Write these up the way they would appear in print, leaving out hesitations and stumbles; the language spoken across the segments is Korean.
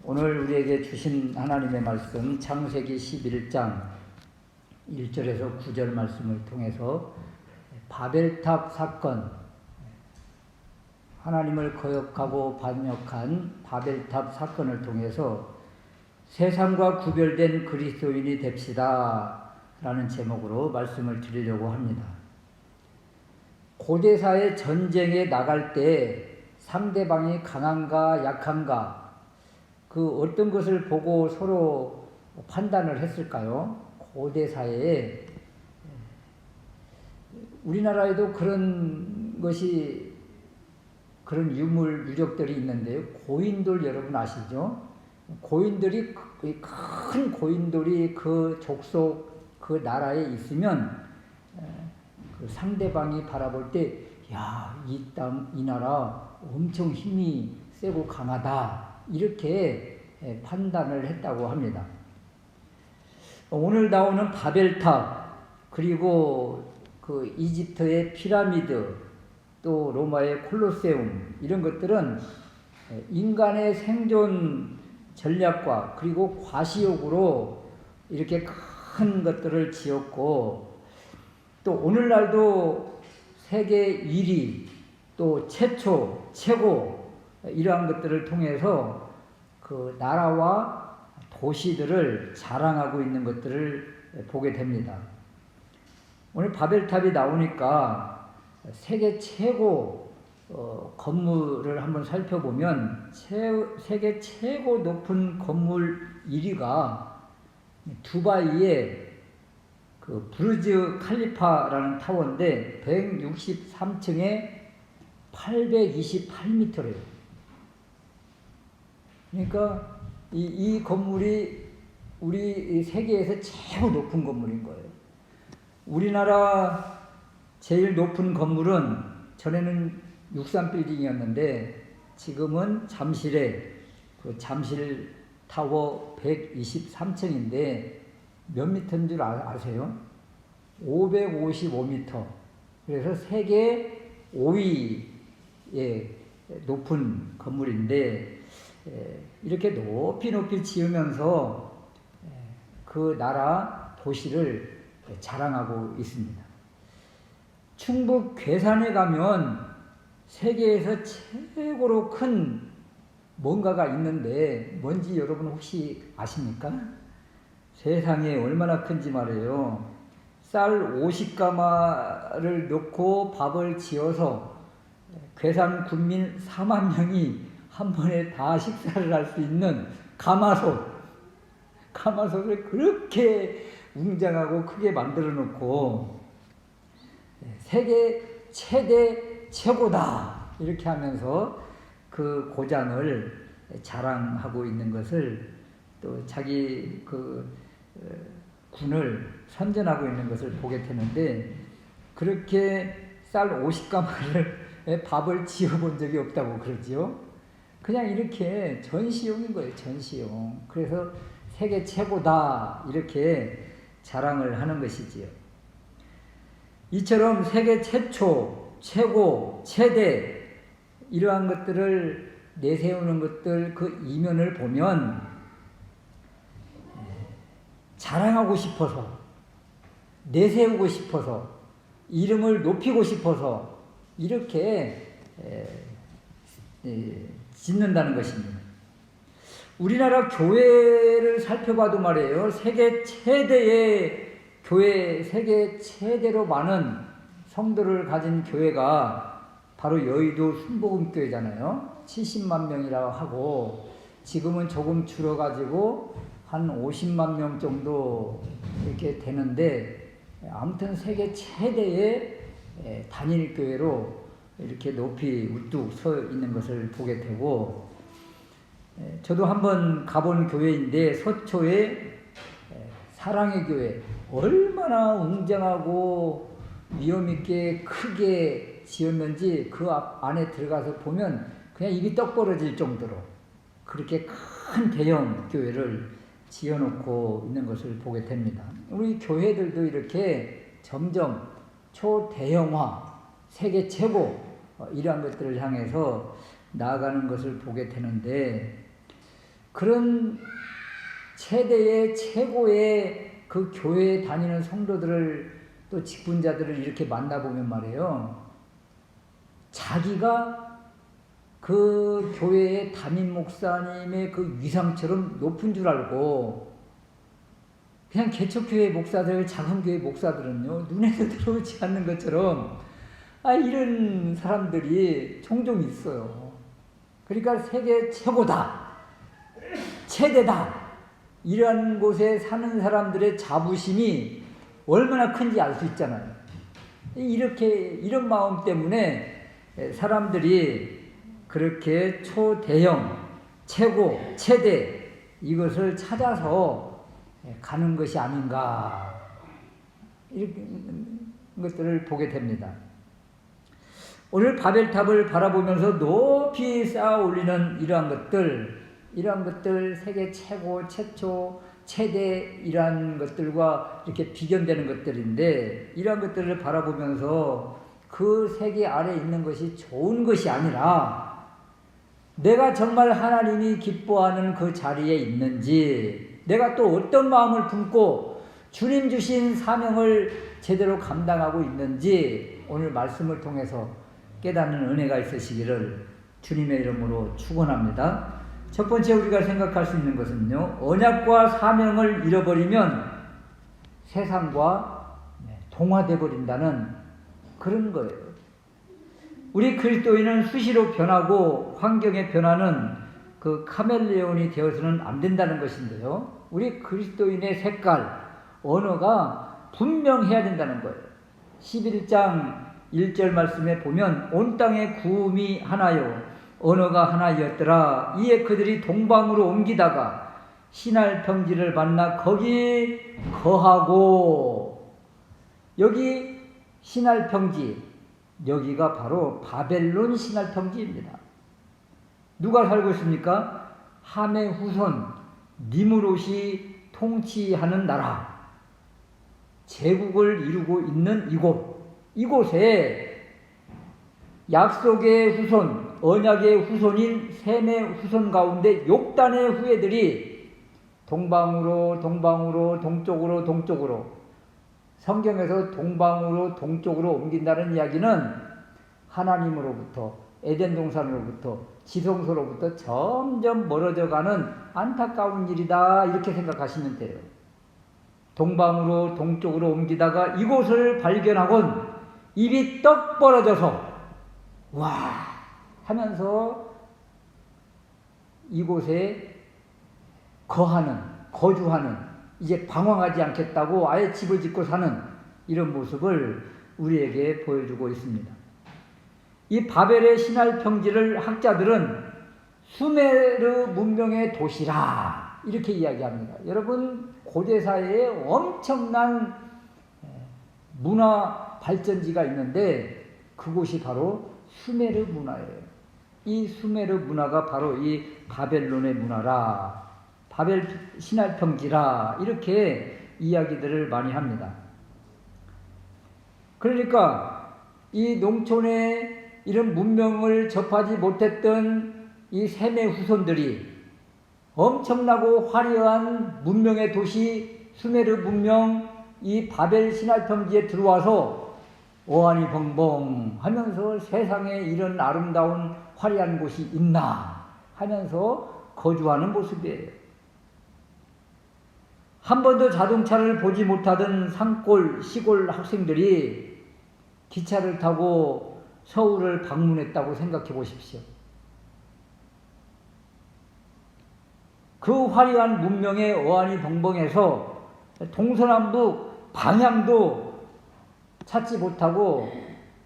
오늘 우리에게 주신 하나님의 말씀 창세기 11장 1절에서 9절 말씀을 통해서 바벨탑 사건, 하나님을 거역하고 반역한 바벨탑 사건을 통해서 세상과 구별된 그리스도인이 됩시다 라는 제목으로 말씀을 드리려고 합니다. 고대사의 전쟁에 나갈 때 상대방이 강한가 약한가 그 어떤 것을 보고 서로 판단을 했을까요? 고대사에 우리나라에도 그런 것이 그런 유적들이 있는데요. 고인돌 여러분 아시죠? 고인돌이 큰 고인돌이 그 족속 그 나라에 있으면 그 상대방이 바라볼 때 야, 이 땅, 이 나라 엄청 힘이 세고 강하다 이렇게 판단을 했다고 합니다. 오늘 나오는 바벨탑 그리고 그 이집트의 피라미드 또 로마의 콜로세움 이런 것들은 인간의 생존 전략과 그리고 과시욕으로 이렇게 큰 것들을 지었고 또 오늘날도 세계 1위 또 최초 최고 이러한 것들을 통해서 그 나라와 도시들을 자랑하고 있는 것들을 보게 됩니다. 오늘 바벨탑이 나오니까 세계 최고 건물을 한번 살펴보면 세계 최고 높은 건물 1위가 두바이의 그 부르즈 칼리파라는 타워인데 163층에 828m래요. 그러니까 이 건물이 우리 세계에서 최고 높은 건물인 거예요. 우리나라 제일 높은 건물은 전에는 63빌딩이었는데 지금은 잠실에 그 잠실 타워 123층인데 몇 미터인 줄 아세요? 555m. 그래서 세계 5위의 높은 건물인데 이렇게 높이 지으면서 그 나라 도시를 자랑하고 있습니다. 충북 괴산에 가면 세계에서 최고로 큰 뭔가가 있는데 뭔지 여러분 혹시 아십니까? 세상에 얼마나 큰지 말이에요. 쌀 50가마를 넣고 밥을 지어서 괴산 군민 4만 명이 한 번에 다 식사를 할 수 있는 가마솥을 그렇게 웅장하고 크게 만들어 놓고 세계 최대 최고다 이렇게 하면서 그 고장을 자랑하고 있는 것을 또 자기 그 군을 선전하고 있는 것을 보게 되는데 그렇게 쌀 50가마를 밥을 지어본 적이 없다고 그러지요. 그냥 이렇게 전시용인 거예요. 전시용. 그래서 세계 최고다 이렇게 자랑을 하는 것이지요. 이처럼 세계 최초, 최고, 최대 이러한 것들을 내세우는 것들 그 이면을 보면 자랑하고 싶어서 내세우고 싶어서 이름을 높이고 싶어서 이렇게 짓는다는 것입니다. 우리나라 교회를 살펴봐도 말이에요. 세계 최대의 교회, 세계 최대로 많은 성도를 가진 교회가 바로 여의도 순복음교회잖아요. 70만 명이라고 하고 지금은 조금 줄어가지고 한 50만 명 정도 이렇게 되는데 아무튼 세계 최대의 단일교회로 이렇게 높이 우뚝 서 있는 것을 보게 되고 저도 한번 가본 교회인데 서초의 사랑의 교회 얼마나 웅장하고 위엄있게 크게 지었는지 그 안에 들어가서 보면 그냥 입이 떡 벌어질 정도로 그렇게 큰 대형 교회를 지어놓고 있는 것을 보게 됩니다. 우리 교회들도 이렇게 점점 초대형화, 세계 최고 이러한 것들을 향해서 나아가는 것을 보게 되는데 그런 최대의 최고의 그 교회에 다니는 성도들을 또 직분자들을 이렇게 만나보면 말이에요. 자기가 그 교회의 담임 목사님의 그 위상처럼 높은 줄 알고 그냥 개척교회 목사들, 작은 교회 목사들은요, 눈에도 들어오지 않는 것처럼 이런 사람들이 종종 있어요. 그러니까 세계 최고다, 최대다, 이런 곳에 사는 사람들의 자부심이 얼마나 큰지 알 수 있잖아요. 이런 마음 때문에 사람들이 그렇게 초대형, 최고, 최대 이것을 찾아서 가는 것이 아닌가, 이런 것들을 보게 됩니다. 오늘 바벨탑을 바라보면서 높이 쌓아 올리는 이러한 것들 세계 최고, 최초, 최대 이러한 것들과 이렇게 비견되는 것들인데, 이러한 것들을 바라보면서 그 세계 아래에 있는 것이 좋은 것이 아니라 내가 정말 하나님이 기뻐하는 그 자리에 있는지, 내가 또 어떤 마음을 품고 주님 주신 사명을 제대로 감당하고 있는지 오늘 말씀을 통해서 깨닫는 은혜가 있으시기를 주님의 이름으로 축원합니다. 첫 번째 우리가 생각할 수 있는 것은요, 언약과 사명을 잃어버리면 세상과 동화되어 버린다는 그런 거예요. 우리 그리스도인은 수시로 변하고 환경의 변화는 그 카멜레온이 되어서는 안 된다는 것인데요, 우리 그리스도인의 색깔, 언어가 분명해야 된다는 거예요. 11장 1절 말씀에 보면 온 땅의 구음이 하나요 언어가 하나였더라. 이에 그들이 동방으로 옮기다가 신할 평지를 만나 거기 거하고, 여기 신할 평지, 여기가 바로 바벨론 신할 평지입니다. 누가 살고 있습니까? 함의 후손 니므롯이 통치하는 나라, 제국을 이루고 있는 이곳에 약속의 후손, 언약의 후손인 셈의 후손 가운데 욕단의 후예들이 동방으로 동쪽으로, 성경에서 동방으로 동쪽으로 옮긴다는 이야기는 하나님으로부터, 에덴 동산으로부터, 지성소로부터 점점 멀어져가는 안타까운 일이다, 이렇게 생각하시면 돼요. 동방으로 동쪽으로 옮기다가 이곳을 발견하곤 입이 떡 벌어져서 와 하면서 이곳에 거주하는, 이제 방황하지 않겠다고 아예 집을 짓고 사는 이런 모습을 우리에게 보여주고 있습니다. 이 바벨의 신할 평지를 학자들은 수메르 문명의 도시라 이렇게 이야기합니다. 여러분, 고대사회에 엄청난 문화 발전지가 있는데 그곳이 바로 수메르 문화예요. 이 수메르 문화가 바로 이 바벨론의 문화라, 바벨 신할 평지라, 이렇게 이야기들을 많이 합니다. 그러니까 이 농촌에 이런 문명을 접하지 못했던 이 셈의 후손들이 엄청나고 화려한 문명의 도시 수메르 문명, 이 바벨 신할 평지에 들어와서 어안이 벙벙 하면서 세상에 이런 아름다운 화려한 곳이 있나 하면서 거주하는 모습이에요. 한 번도 자동차를 보지 못하던 산골 시골 학생들이 기차를 타고 서울을 방문했다고 생각해 보십시오. 그 화려한 문명의 어안이 벙벙해서 동서남북 방향도 찾지 못하고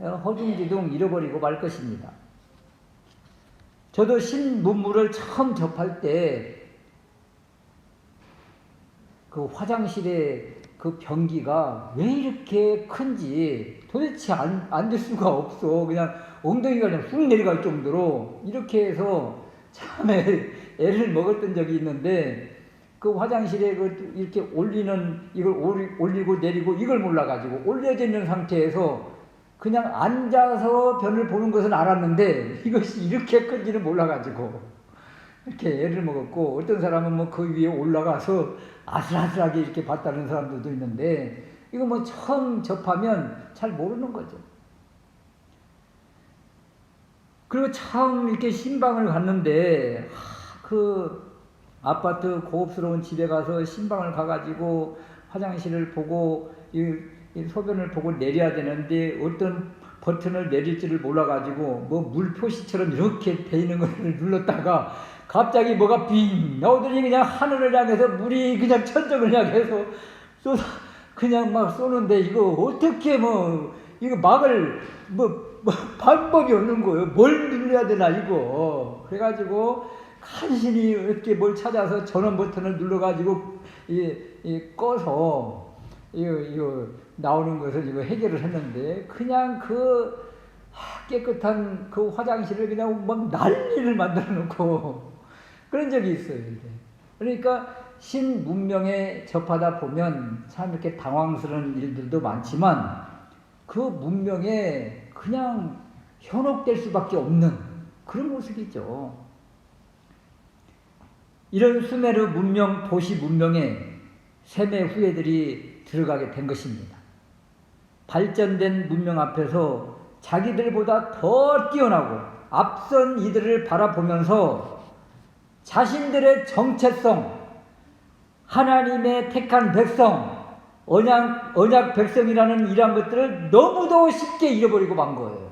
허둥지둥 잃어버리고 말 것입니다. 저도 신문물을 처음 접할 때 그 화장실의 그 변기가 왜 이렇게 큰지 도대체 앉을 수가 없어. 그냥 엉덩이가 그냥 쑥 내려갈 정도로 이렇게 해서 참 애를 먹었던 적이 있는데, 그 화장실에 그 이렇게 이걸 올리고 내리고 이걸 몰라가지고 올려져 있는 상태에서 그냥 앉아서 변을 보는 것은 알았는데 이것이 이렇게 큰지는 몰라가지고 이렇게 애를 먹었고, 어떤 사람은 뭐 그 위에 올라가서 아슬아슬하게 이렇게 봤다는 사람들도 있는데, 이거 뭐 처음 접하면 잘 모르는 거죠. 그리고 처음 이렇게 신방을 갔는데, 그 아파트 고급스러운 집에 가서 신방을 가가지고 화장실을 보고 이 소변을 보고 내려야 되는데 어떤 버튼을 내릴지를 몰라가지고 뭐 물 표시처럼 이렇게 돼 있는 걸 눌렀다가 갑자기 뭐가 빙 나오더니 그냥 하늘을 향해서 물이 그냥 천정을 향해서 쏟아 그냥 막 쏘는데, 이거 어떻게 뭐 이거 막을 뭐 방법이 없는 거예요. 뭘 눌러야 되나 이거. 그래가지고 간신히 이렇게 뭘 찾아서 전원 버튼을 눌러가지고 꺼서 이거 나오는 것을 이거 해결을 했는데, 그냥 그 깨끗한 그 화장실을 그냥 막 난리를 만들어 놓고 그런 적이 있어요. 이제. 그러니까 신문명에 접하다 보면 참 이렇게 당황스러운 일들도 많지만 그 문명에 그냥 현혹될 수밖에 없는 그런 모습이죠. 이런 수메르 문명, 도시 문명에 셈의 후예들이 들어가게 된 것입니다. 발전된 문명 앞에서 자기들보다 더 뛰어나고 앞선 이들을 바라보면서 자신들의 정체성, 하나님의 택한 백성, 언약 백성이라는 이러한 것들을 너무도 쉽게 잃어버리고 만 거예요.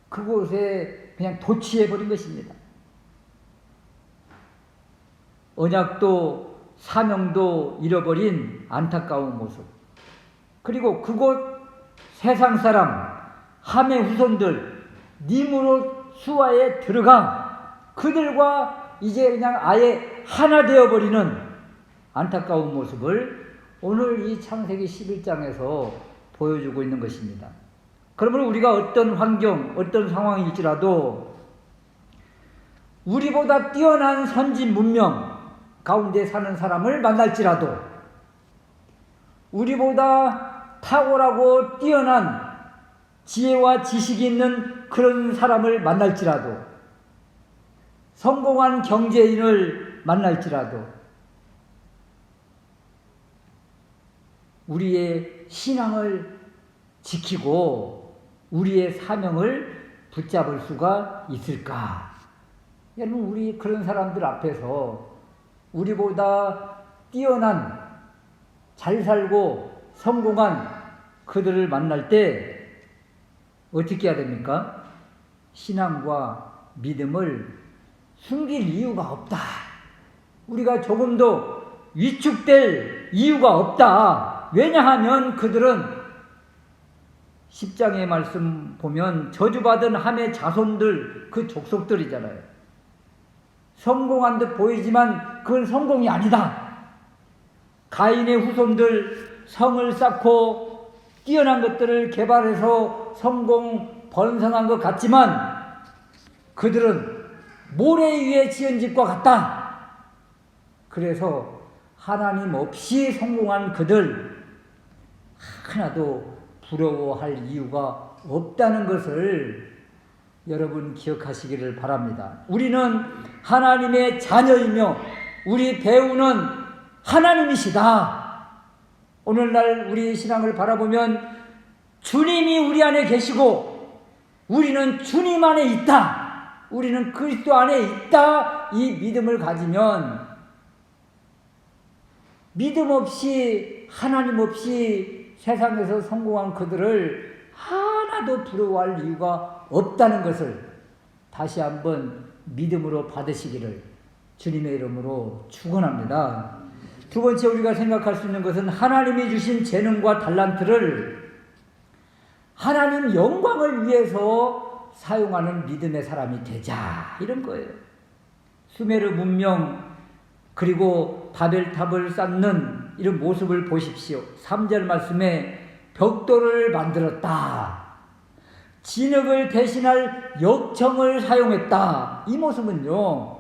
그곳에 그냥 도취해버린 것입니다. 언약도 사명도 잃어버린 안타까운 모습. 그리고 그곳 세상 사람, 함의 후손들, 니므롯 수하에 들어가 그들과 이제 그냥 아예 하나 되어버리는 안타까운 모습을 오늘 이 창세기 11장에서 보여주고 있는 것입니다. 그러므로 우리가 어떤 환경, 어떤 상황일지라도 우리보다 뛰어난 선진 문명 가운데 사는 사람을 만날지라도, 우리보다 탁월하고 뛰어난 지혜와 지식이 있는 그런 사람을 만날지라도, 성공한 경제인을 만날지라도 우리의 신앙을 지키고 우리의 사명을 붙잡을 수가 있을까? 여러분, 우리 그런 사람들 앞에서 우리보다 뛰어난, 잘 살고 성공한 그들을 만날 때 어떻게 해야 됩니까? 신앙과 믿음을 숨길 이유가 없다. 우리가 조금도 위축될 이유가 없다. 왜냐하면 그들은 10장의 말씀 보면 저주받은 함의 자손들, 그 족속들이잖아요. 성공한 듯 보이지만 그건 성공이 아니다. 가인의 후손들 성을 쌓고 뛰어난 것들을 개발해서 성공 번성한 것 같지만 그들은 모래 위에 지은 집과 같다. 그래서 하나님 없이 성공한 그들 하나도 부러워할 이유가 없다는 것을 여러분 기억하시기를 바랍니다. 우리는 하나님의 자녀이며 우리 배우는 하나님이시다. 오늘날 우리 신앙을 바라보면 주님이 우리 안에 계시고 우리는 주님 안에 있다. 우리는 그리스도 안에 있다. 이 믿음을 가지면 믿음 없이, 하나님 없이 세상에서 성공한 그들을 하나도 부러워할 이유가 없다는 것을 다시 한번 믿음으로 받으시기를 주님의 이름으로 축원합니다. 두 번째 우리가 생각할 수 있는 것은 하나님이 주신 재능과 달란트를 하나님 영광을 위해서 사용하는 믿음의 사람이 되자, 이런 거예요. 수메르 문명 그리고 바벨탑을 쌓는 이런 모습을 보십시오. 3절 말씀에 벽돌을 만들었다. 진흙을 대신할 역청을 사용했다. 이 모습은요,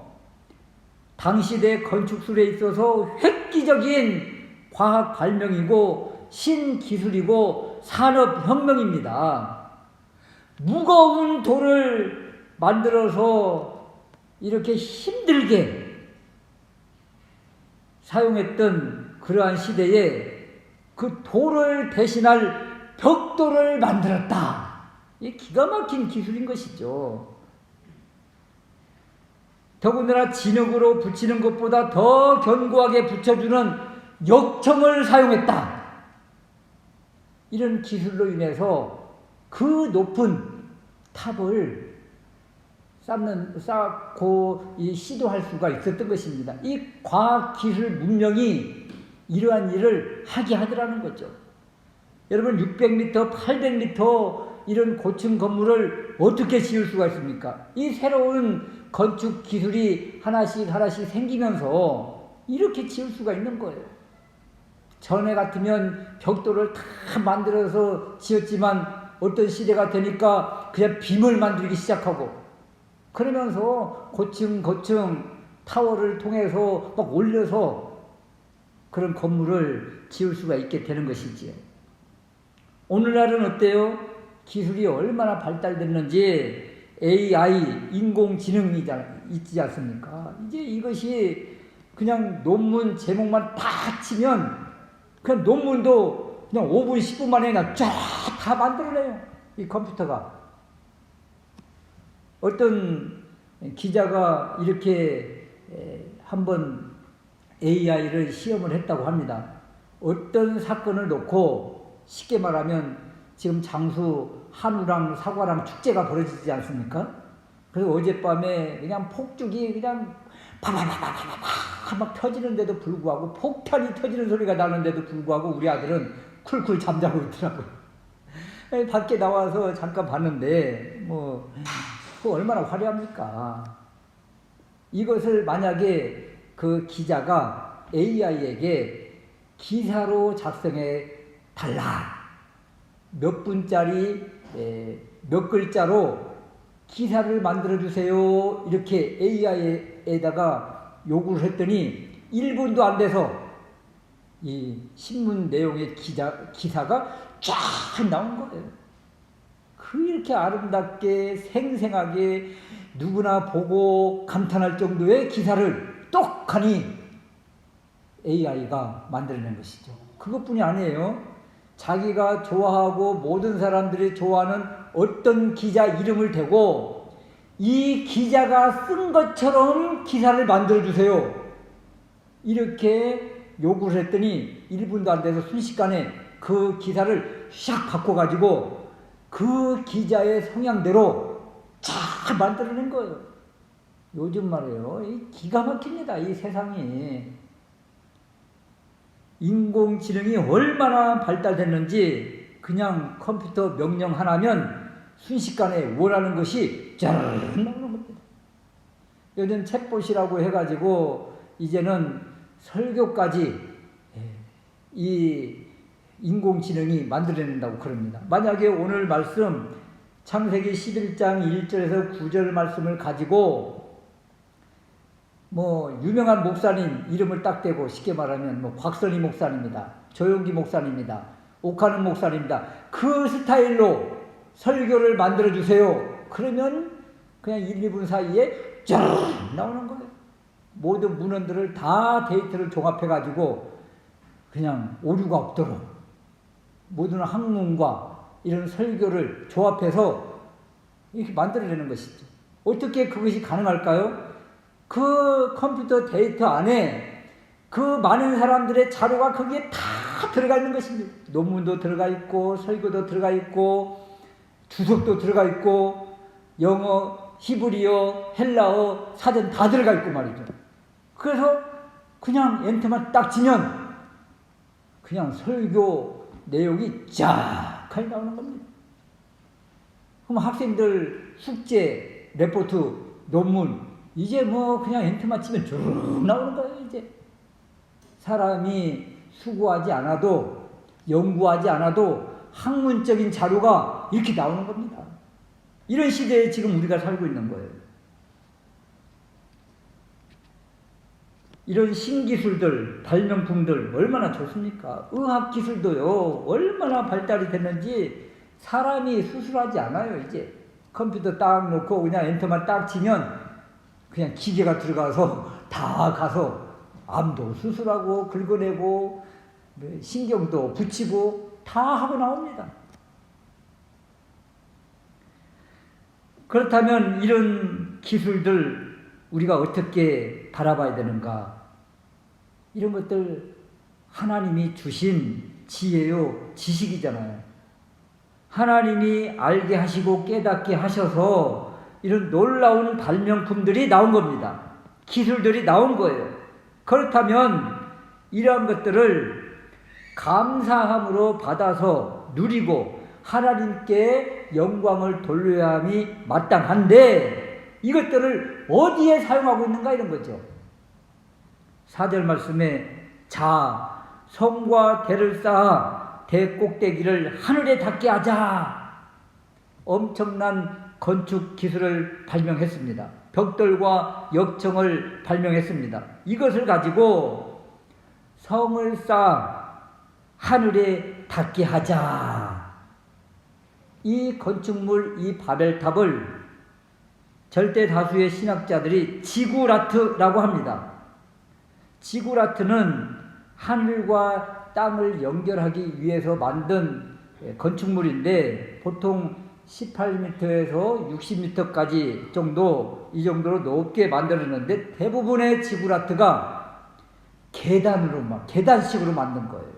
당시대 건축술에 있어서 획기적인 과학 발명이고 신기술이고 산업혁명입니다. 무거운 돌을 만들어서 이렇게 힘들게 사용했던 그러한 시대에 그 돌을 대신할 벽돌을 만들었다. 이 기가 막힌 기술인 것이죠. 더군다나 진흙으로 붙이는 것보다 더 견고하게 붙여주는 역청을 사용했다. 이런 기술로 인해서 그 높은 탑을 쌓고 시도할 수가 있었던 것입니다. 이 과학기술 문명이 이러한 일을 하게 하더라는 거죠. 여러분 600m, 800m 이런 고층 건물을 어떻게 지을 수가 있습니까? 이 새로운 건축 기술이 하나씩 생기면서 이렇게 지을 수가 있는 거예요. 전에 같으면 벽돌을 다 만들어서 지었지만 어떤 시대가 되니까 그냥 빔을 만들기 시작하고 그러면서 고층 타워를 통해서 막 올려서 그런 건물을 지을 수가 있게 되는 것이지요. 오늘날은 어때요? 기술이 얼마나 발달됐는지 AI, 인공지능이 있지 않습니까? 이제 이것이 그냥 논문 제목만 딱 치면 그냥 논문도 그냥 5분, 10분 만에 그냥 쫙 다 만들어내요. 이 컴퓨터가. 어떤 기자가 이렇게 한번 AI를 시험을 했다고 합니다. 어떤 사건을 놓고 쉽게 말하면 지금 장수 한우랑 사과랑 축제가 벌어지지 않습니까? 그래서 어젯밤에 그냥 폭죽이 그냥 파바바바바바 막 터지는데도 불구하고 폭탄이 터지는 소리가 나는데도 불구하고 우리 아들은 쿨쿨 잠자고 있더라고요. 밖에 나와서 잠깐 봤는데 그 얼마나 화려합니까? 이것을 만약에 그 기자가 AI에게 기사로 작성해 달라. 몇 분짜리 몇 글자로 기사를 만들어 주세요. 이렇게 AI에다가 요구를 했더니 1분도 안 돼서 이 신문 내용의 기사가 쫙 나온 거예요. 그렇게 아름답게 생생하게 누구나 보고 감탄할 정도의 기사를 똑하니 AI가 만들어낸 것이죠. 그것뿐이 아니에요. 자기가 좋아하고 모든 사람들이 좋아하는 어떤 기자 이름을 대고 이 기자가 쓴 것처럼 기사를 만들어주세요. 이렇게 요구를 했더니 1분도 안 돼서 순식간에 그 기사를 샥 바꿔가지고 그 기자의 성향대로 잘 만들어낸 거예요. 요즘 말이에요. 이 기가 막힙니다. 이 세상이. 인공지능이 얼마나 발달됐는지 그냥 컴퓨터 명령 하나면 순식간에 원하는 것이 잘 나오는 겁니다. 요즘 챗봇이라고 해가지고 이제는 설교까지 이 인공지능이 만들어낸다고 그럽니다. 만약에 오늘 말씀 창세기 11장 1절에서 9절 말씀을 가지고 유명한 목사님 이름을 딱 대고 쉽게 말하면 곽선희 목사님입니다. 조용기 목사님입니다. 옥하는 목사님입니다. 그 스타일로 설교를 만들어 주세요. 그러면 그냥 1, 2분 사이에 쫙 나오는 거예요. 모든 문헌들을 다 데이터를 종합해 가지고 그냥 오류가 없도록 모든 학문과 이런 설교를 조합해서 이렇게 만들어내는 것이죠. 어떻게 그것이 가능할까요? 그 컴퓨터 데이터 안에 그 많은 사람들의 자료가 거기에 다 들어가 있는 것입니다. 논문도 들어가 있고 설교도 들어가 있고 주석도 들어가 있고 영어, 히브리어, 헬라어 사전 다 들어가 있고 말이죠. 그래서 그냥 엔터만 딱 치면 그냥 설교 내용이 쫙 나오는 겁니다. 그럼 학생들 숙제, 레포트, 논문 이제 그냥 엔터만 치면 쭉 나오는 거예요. 이제 사람이 수고하지 않아도 연구하지 않아도 학문적인 자료가 이렇게 나오는 겁니다. 이런 시대에 지금 우리가 살고 있는 거예요. 이런 신기술들, 발명품들 얼마나 좋습니까? 의학기술도요 얼마나 발달이 됐는지 사람이 수술하지 않아요. 이제 컴퓨터 딱 놓고 그냥 엔터만 딱 치면 그냥 기계가 들어가서 다 가서 암도 수술하고 긁어내고 신경도 붙이고 다 하고 나옵니다. 그렇다면 이런 기술들 우리가 어떻게 바라봐야 되는가? 이런 것들 하나님이 주신 지혜요, 지식이잖아요. 하나님이 알게 하시고 깨닫게 하셔서 이런 놀라운 발명품들이 나온 겁니다. 기술들이 나온 거예요. 그렇다면 이러한 것들을 감사함으로 받아서 누리고 하나님께 영광을 돌려야 함이 마땅한데 이것들을 어디에 사용하고 있는가 이런 거죠. 4절 말씀에 성과 대를 쌓아 대 꼭대기를 하늘에 닿게 하자. 엄청난 건축 기술을 발명했습니다. 벽돌과 역청을 발명했습니다. 이것을 가지고 성을 쌓아 하늘에 닿게 하자. 이 건축물, 이 바벨탑을 절대 다수의 신학자들이 지구라트라고 합니다. 지구라트는 하늘과 땅을 연결하기 위해서 만든 건축물인데 보통 18m에서 60m까지 정도, 이 정도로 높게 만들었는데 대부분의 지구라트가 계단식으로 만든 거예요.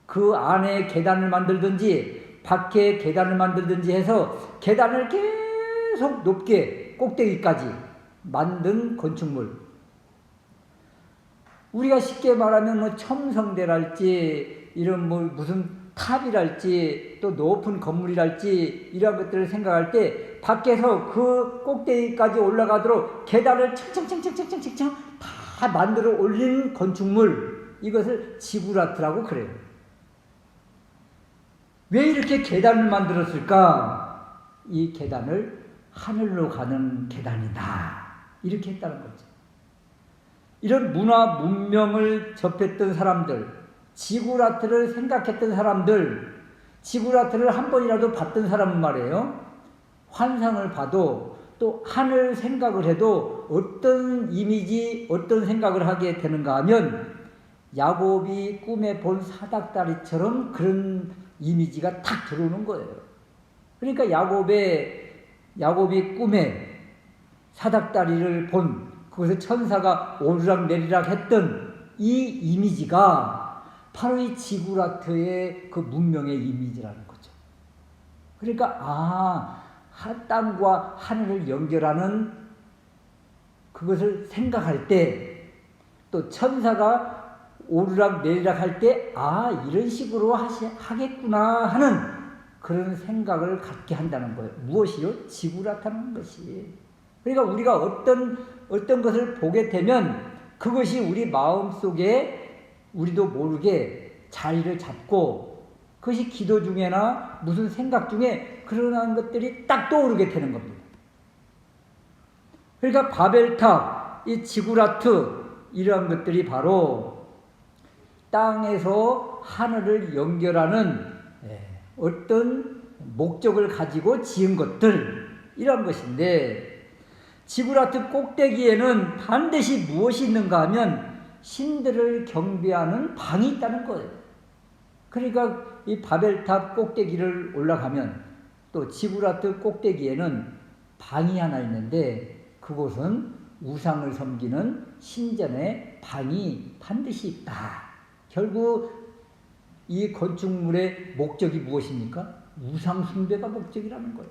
그 안에 계단을 만들든지 밖에 계단을 만들든지 해서 계단을 계속 높게 꼭대기까지 만든 건축물. 우리가 쉽게 말하면 첨성대랄지 이런 무슨 탑이랄지 또 높은 건물이랄지 이런 것들을 생각할 때 밖에서 그 꼭대기까지 올라가도록 계단을 층층층층층층층 다 만들어 올린 건축물, 이것을 지구라트라고 그래요. 왜 이렇게 계단을 만들었을까? 이 계단을 하늘로 가는 계단이다, 이렇게 했다는 거죠. 이런 문화 문명을 접했던 사람들, 지구라트를 생각했던 사람들, 지구라트를 한 번이라도 봤던 사람은 말이에요, 환상을 봐도 또 하늘 생각을 해도 어떤 이미지, 어떤 생각을 하게 되는가 하면 야곱이 꿈에 본 사닥다리처럼 그런 이미지가 탁 들어오는 거예요. 그러니까 야곱이 꿈에 사닥다리를 본, 거기서 천사가 오르락 내리락 했던 이 이미지가 바로 이 지구라트의 그 문명의 이미지라는 거죠. 그러니까 땅과 하늘을 연결하는 그것을 생각할 때, 또 천사가 오르락 내리락 할 때 이런 식으로 하겠구나 하는 그런 생각을 갖게 한다는 거예요. 무엇이요? 지구라트라는 것이. 그러니까 우리가 어떤 것을 보게 되면 그것이 우리 마음속에 우리도 모르게 자리를 잡고 그것이 기도 중에나 무슨 생각 중에 그러한 것들이 딱 떠오르게 되는 겁니다. 그러니까 바벨탑, 이 지구라트, 이러한 것들이 바로 땅에서 하늘을 연결하는 어떤 목적을 가지고 지은 것들, 이런 것인데, 지구라트 꼭대기에는 반드시 무엇이 있는가 하면 신들을 경배하는 방이 있다는 거예요. 그러니까 이 바벨탑 꼭대기를 올라가면 또 지구라트 꼭대기에는 방이 하나 있는데 그곳은 우상을 섬기는 신전의 방이 반드시 있다. 결국 이 건축물의 목적이 무엇입니까? 우상 숭배가 목적이라는 거예요.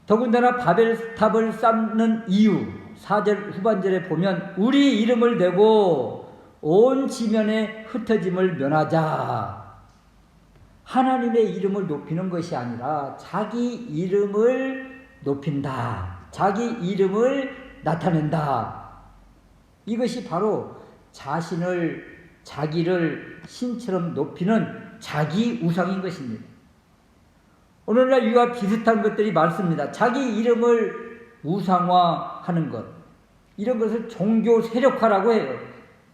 더군다나 바벨탑을 쌓는 이유, 4절 후반절에 보면 우리 이름을 대고 온 지면에 흩어짐을 면하자. 하나님의 이름을 높이는 것이 아니라 자기 이름을 높인다. 자기 이름을 나타낸다. 이것이 바로 자기를 신처럼 높이는 자기 우상인 것입니다. 오늘날 이와 비슷한 것들이 많습니다. 자기 이름을 우상화하는 것, 이런 것을 종교 세력화라고 해요.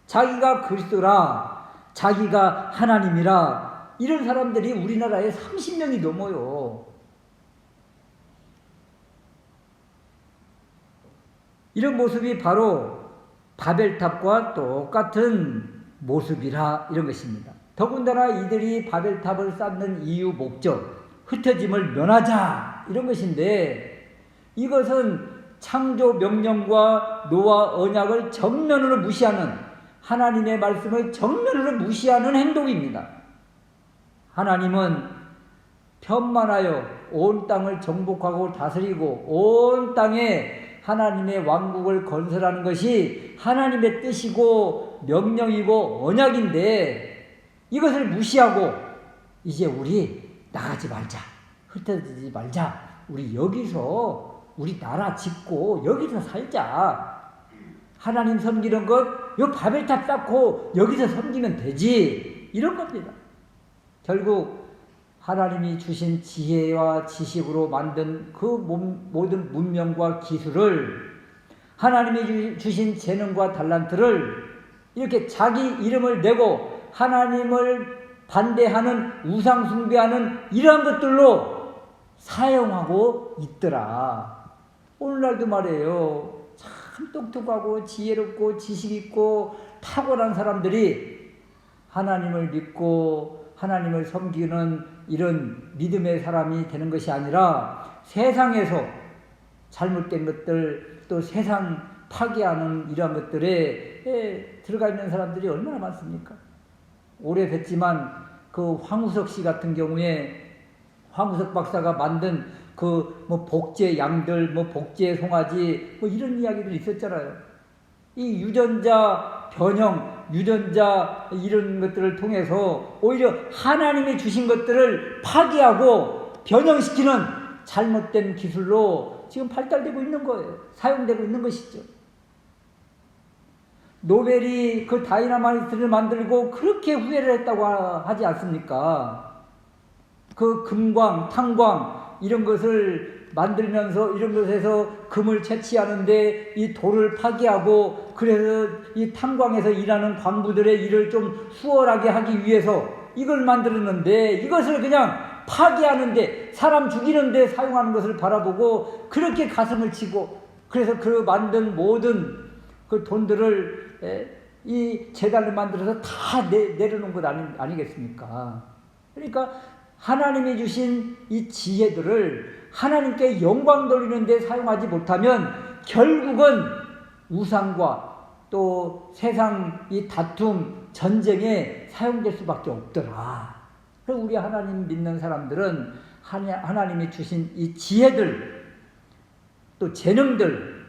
자기가 그리스도라, 자기가 하나님이라, 이런 사람들이 우리나라에 30명이 넘어요. 이런 모습이 바로 바벨탑과 똑같은 모습이라 이런 것입니다. 더군다나 이들이 바벨탑을 쌓는 이유 목적, 흩어짐을 면하자 이런 것인데, 이것은 창조 명령과 노아 언약을 정면으로 무시하는, 하나님의 말씀을 정면으로 무시하는 행동입니다. 하나님은 편만하여 온 땅을 정복하고 다스리고 온 땅에 하나님의 왕국을 건설하는 것이 하나님의 뜻이고 명령이고 언약인데, 이것을 무시하고 이제 우리 나가지 말자, 흩어지지 말자, 우리 여기서 우리 나라 짓고 여기서 살자, 하나님 섬기는 것 요 바벨탑 쌓고 여기서 섬기면 되지, 이런 겁니다. 결국 하나님이 주신 지혜와 지식으로 만든 그 모든 문명과 기술을, 하나님이 주신 재능과 달란트를 이렇게 자기 이름을 내고 하나님을 반대하는, 우상 숭배하는 이러한 것들로 사용하고 있더라. 오늘날도 말이에요. 참 똑똑하고 지혜롭고 지식 있고 탁월한 사람들이 하나님을 믿고 하나님을 섬기는 이런 믿음의 사람이 되는 것이 아니라, 세상에서 잘못된 것들, 또 세상 파괴하는 이러한 것들에 들어가 있는 사람들이 얼마나 많습니까? 오래됐지만 그 황우석 씨 같은 경우에, 황우석 박사가 만든 그 복제 양들, 복제 송아지 이런 이야기들이 있었잖아요. 이 유전자 변형, 유전자 이런 것들을 통해서 오히려 하나님이 주신 것들을 파괴하고 변형시키는 잘못된 기술로 지금 발달되고 있는 거예요. 사용되고 있는 것이죠. 노벨이 그 다이나마이트를 만들고 그렇게 후회를 했다고 하지 않습니까? 그 금광, 탄광 이런 것을 만들면서 이런 것에서 금을 채취하는데 이 돌을 파괴하고, 그래서 이 탄광에서 일하는 광부들의 일을 좀 수월하게 하기 위해서 이걸 만들었는데, 이것을 그냥 파괴하는데, 사람 죽이는데 사용하는 것을 바라보고 그렇게 가슴을 치고, 그래서 그 만든 모든 그 돈들을 이 재단을 만들어서 다 내려놓은 것 아니겠습니까? 그러니까 하나님이 주신 이 지혜들을 하나님께 영광 돌리는 데 사용하지 못하면 결국은 우상과 또 세상 이 다툼, 전쟁에 사용될 수밖에 없더라. 그래서 우리 하나님 믿는 사람들은 하나님이 주신 이 지혜들, 또 재능들,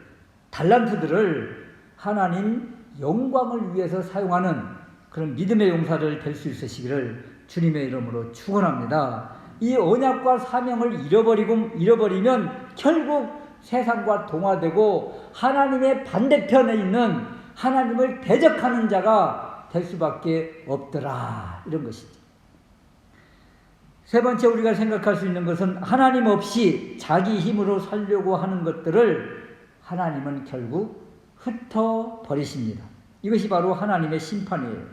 달란트들을 하나님 영광을 위해서 사용하는 그런 믿음의 용사들 될 수 있으시기를 주님의 이름으로 축원합니다. 이 언약과 사명을 잃어버리면 결국 세상과 동화되고 하나님의 반대편에 있는 하나님을 대적하는 자가 될 수밖에 없더라, 이런 것이죠. 세 번째 우리가 생각할 수 있는 것은, 하나님 없이 자기 힘으로 살려고 하는 것들을 하나님은 결국 흩어버리십니다. 이것이 바로 하나님의 심판이에요.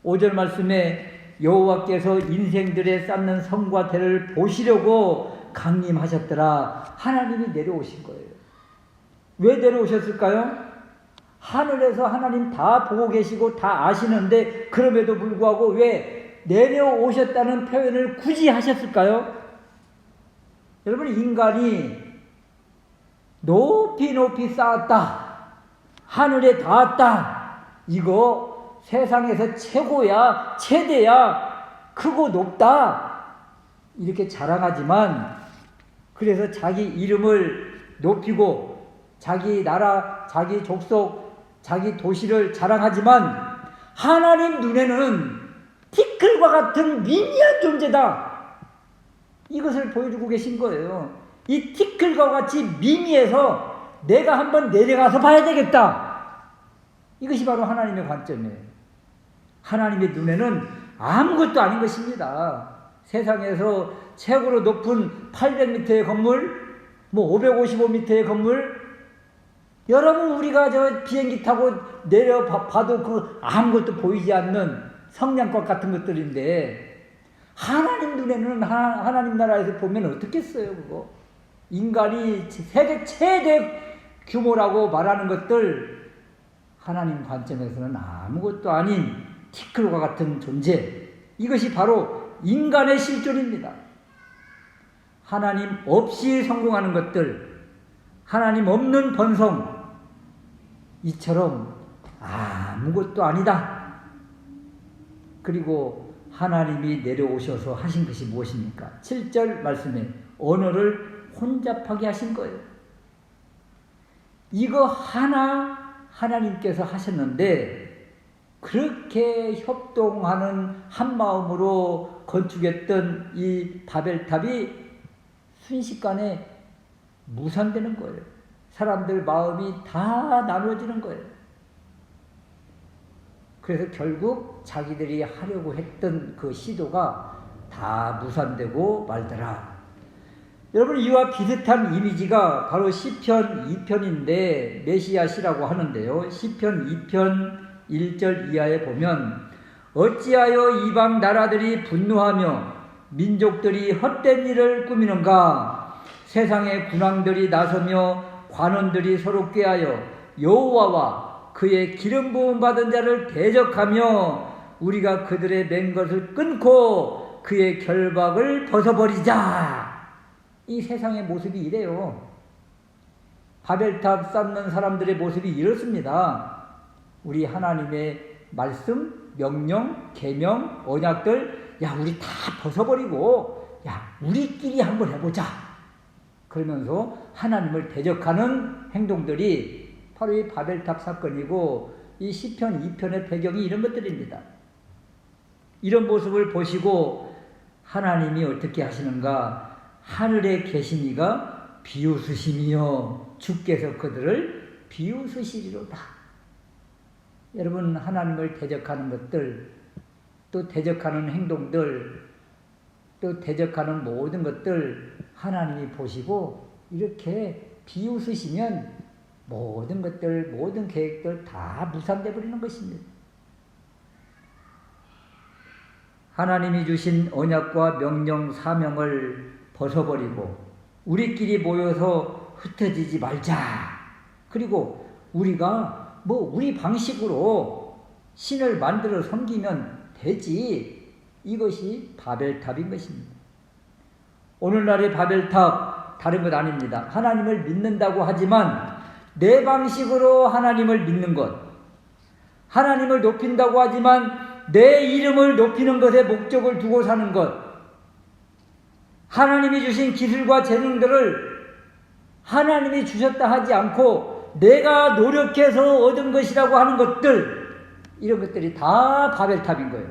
5절 말씀에 여호와께서 인생들에 쌓는 성과 대를 보시려고 강림하셨더라. 하나님이 내려오신 거예요. 왜 내려오셨을까요? 하늘에서 하나님 다 보고 계시고 다 아시는데 그럼에도 불구하고 왜 내려오셨다는 표현을 굳이 하셨을까요? 여러분, 인간이 높이 높이 쌓았다, 하늘에 닿았다, 이거 세상에서 최고야, 최대야, 크고 높다, 이렇게 자랑하지만, 그래서 자기 이름을 높이고 자기 나라, 자기 족속, 자기 도시를 자랑하지만 하나님 눈에는 티끌과 같은 미미한 존재다, 이것을 보여주고 계신 거예요. 이 티끌과 같이 미미해서 내가 한번 내려가서 봐야 되겠다, 이것이 바로 하나님의 관점이에요. 하나님의 눈에는 아무것도 아닌 것입니다. 세상에서 최고로 높은 800m의 건물, 555m의 건물, 여러분 우리가 저 비행기 타고 내려봐도 그 아무것도 보이지 않는 성냥꽃 같은 것들인데, 하나님 눈에는 하나님 나라에서 보면 어떻겠어요, 그거? 인간이 세계 최대 규모라고 말하는 것들 하나님 관점에서는 아무것도 아닌 티끌과 같은 존재, 이것이 바로 인간의 실존입니다. 하나님 없이 성공하는 것들, 하나님 없는 번성, 이처럼 아무것도 아니다. 그리고 하나님이 내려오셔서 하신 것이 무엇입니까? 7절 말씀에 언어를 혼잡하게 하신 거예요. 이거 하나 하나님께서 하셨는데 그렇게 협동하는 한마음으로 건축했던 이 바벨탑이 순식간에 무산되는 거예요. 사람들 마음이 다 나눠지는 거예요. 그래서 결국 자기들이 하려고 했던 그 시도가 다 무산되고 말더라. 여러분, 이와 비슷한 이미지가 바로 시편 2편인데 메시아시라고 하는데요. 시편 2편 1절 이하에 보면 어찌하여 이방 나라들이 분노하며 민족들이 헛된 일을 꾸미는가? 세상의 군왕들이 나서며 관원들이 서로 꾀하여 여호와와 그의 기름 부음 받은 자를 대적하며 우리가 그들의 맨 것을 끊고 그의 결박을 벗어버리자. 이 세상의 모습이 이래요. 바벨탑 쌓는 사람들의 모습이 이렇습니다. 우리 하나님의 말씀, 명령, 계명, 언약들, 야, 우리 다 벗어버리고, 야, 우리끼리 한번 해보자. 그러면서 하나님을 대적하는 행동들이 바로 이 바벨탑 사건이고, 이 시편 2편의 배경이 이런 것들입니다. 이런 모습을 보시고 하나님이 어떻게 하시는가? 하늘에 계신 이가 비웃으시며 주께서 그들을 비웃으시리로다. 여러분, 하나님을 대적하는 것들, 또 대적하는 행동들, 또 대적하는 모든 것들 하나님이 보시고 이렇게 비웃으시면 모든 것들, 모든 계획들 다 무산돼 버리는 것입니다. 하나님이 주신 언약과 명령, 사명을 벗어버리고 우리끼리 모여서 흩어지지 말자. 그리고 우리가 우리 방식으로 신을 만들어 섬기면 되지. 이것이 바벨탑인 것입니다. 오늘날의 바벨탑 다른 것 아닙니다. 하나님을 믿는다고 하지만 내 방식으로 하나님을 믿는 것, 하나님을 높인다고 하지만 내 이름을 높이는 것에 목적을 두고 사는 것, 하나님이 주신 기술과 재능들을 하나님이 주셨다 하지 않고 내가 노력해서 얻은 것이라고 하는 것들, 이런 것들이 다 바벨탑인 거예요.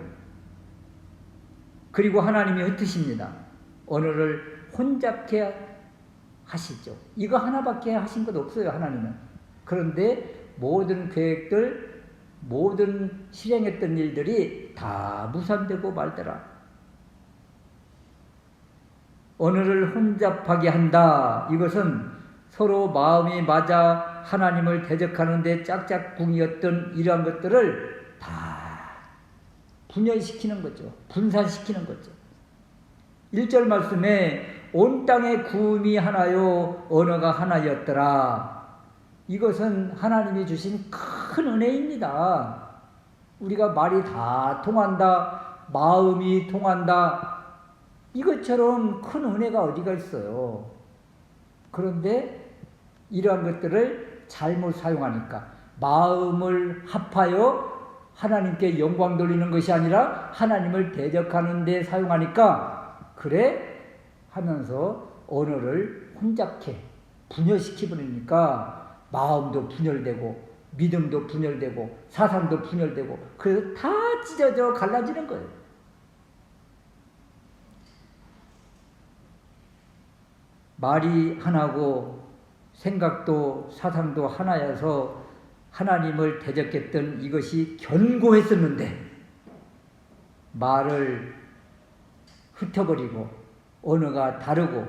그리고 하나님이 흩으십니다. 언어를 혼잡게 하시죠. 이거 하나밖에 하신 것 없어요, 하나님은. 그런데 모든 계획들, 모든 실행했던 일들이 다 무산되고 말더라. 언어를 혼잡하게 한다. 이것은 서로 마음이 맞아 하나님을 대적하는 데 짝짝꿍이었던 이러한 것들을 다 분열시키는 거죠. 분산시키는 거죠. 1절 말씀에 온 땅의 구음이 하나요 언어가 하나였더라. 이것은 하나님이 주신 큰 은혜입니다. 우리가 말이 다 통한다, 마음이 통한다, 이것처럼 큰 은혜가 어디가 있어요. 그런데 이러한 것들을 잘못 사용하니까 마음을 합하여 하나님께 영광 돌리는 것이 아니라 하나님을 대적하는 데 사용하니까 그래 하면서 언어를 혼잡게 분열시키버리니까 마음도 분열되고 믿음도 분열되고 사상도 분열되고 그래서 다 찢어져 갈라지는 거예요. 말이 하나고 생각도 사상도 하나여서 하나님을 대적했던 이것이 견고했었는데 말을 흩어버리고 언어가 다르고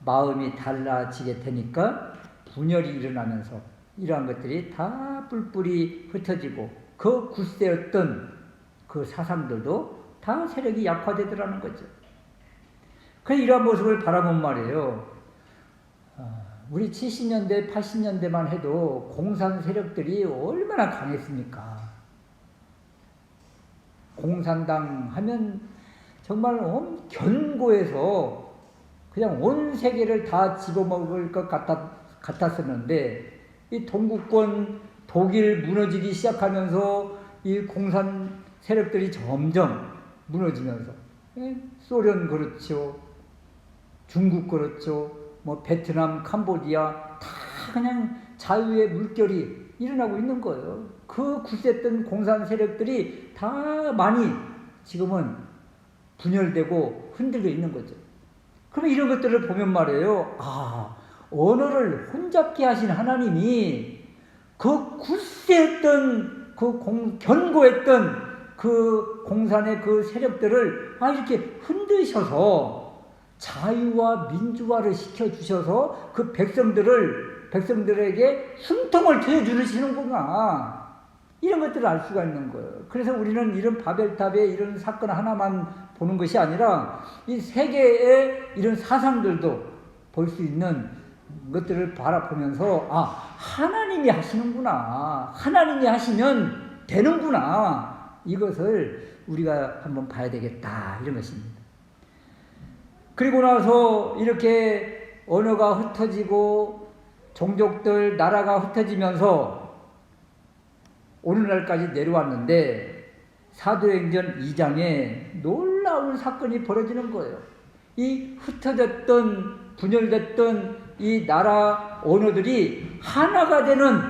마음이 달라지게 되니까 분열이 일어나면서 이러한 것들이 다 뿔뿔이 흩어지고 그 굳세였던 그 사상들도 다 세력이 약화되더라는 거죠. 그래서 이러한 모습을 바라본 말이에요. 우리 70년대, 80년대만 해도 공산 세력들이 얼마나 강했습니까? 공산당 하면 정말 견고해서 그냥 온 세계를 다 집어먹을 것 같았었는데, 이 동구권 독일 무너지기 시작하면서 이 공산 세력들이 점점 무너지면서, 소련 그렇죠, 중국 그렇죠, 뭐 베트남, 캄보디아 다 그냥 자유의 물결이 일어나고 있는 거예요. 그 굳세던 공산 세력들이 다 많이 지금은 분열되고 흔들려 있는 거죠. 그러면 이런 것들을 보면 말이에요. 언어를 혼잡게 하신 하나님이 그 굳세했던 견고했던 그 공산의 그 세력들을 이렇게 흔드셔서 자유와 민주화를 시켜주셔서 그 백성들에게 숨통을 트여주시는구나. 이런 것들을 알 수가 있는 거예요. 그래서 우리는 이런 바벨탑의 이런 사건 하나만 보는 것이 아니라 이 세계의 이런 사상들도 볼 수 있는 것들을 바라보면서 하나님이 하시는구나. 하나님이 하시면 되는구나. 이것을 우리가 한번 봐야 되겠다. 이런 것입니다. 그리고 나서 이렇게 언어가 흩어지고 종족들, 나라가 흩어지면서 오늘날까지 내려왔는데 사도행전 2장에 놀라운 사건이 벌어지는 거예요. 이 흩어졌던 분열됐던 이 나라 언어들이 하나가 되는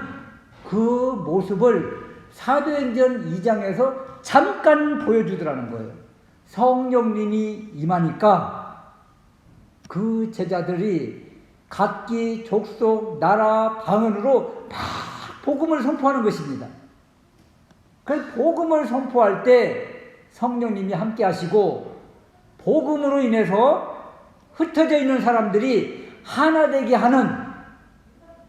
그 모습을 사도행전 2장에서 잠깐 보여주더라는 거예요. 성령님이 임하니까 그 제자들이 각기 족속, 나라, 방언으로 막 복음을 선포하는 것입니다. 그 복음을 선포할 때 성령님이 함께 하시고 복음으로 인해서 흩어져 있는 사람들이 하나 되게 하는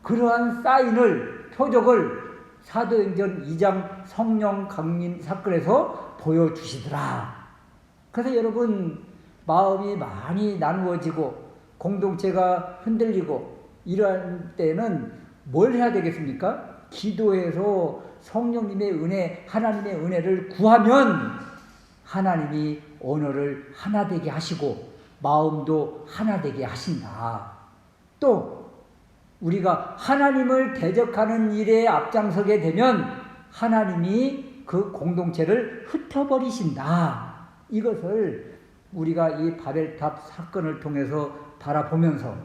그러한 사인을, 표적을 사도행전 2장 성령 강림 사건에서 보여주시더라. 그래서 여러분 마음이 많이 나누어지고 공동체가 흔들리고 이러한 때는 뭘 해야 되겠습니까? 기도해서 성령님의 은혜, 하나님의 은혜를 구하면 하나님이 언어를 하나 되게 하시고 마음도 하나 되게 하신다. 또 우리가 하나님을 대적하는 일에 앞장서게 되면 하나님이 그 공동체를 흩어버리신다. 이것을 우리가 이 바벨탑 사건을 통해서 바라보면서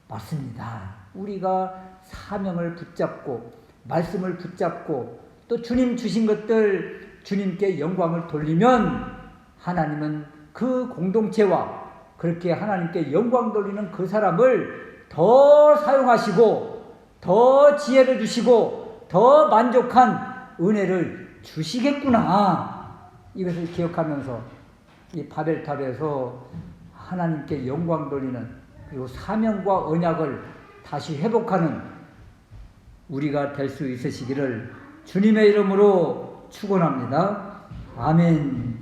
맞습니다. 우리가 사명을 붙잡고 말씀을 붙잡고 또 주님 주신 것들 주님께 영광을 돌리면 하나님은 그 공동체와 그렇게 하나님께 영광 돌리는 그 사람을 더 사용하시고 더 지혜를 주시고 더 만족한 은혜를 주시겠구나. 이것을 기억하면서 이 바벨탑에서 하나님께 영광 돌리는 그리고 사명과 언약을 다시 회복하는 우리가 될 수 있으시기를 주님의 이름으로 축원합니다. 아멘.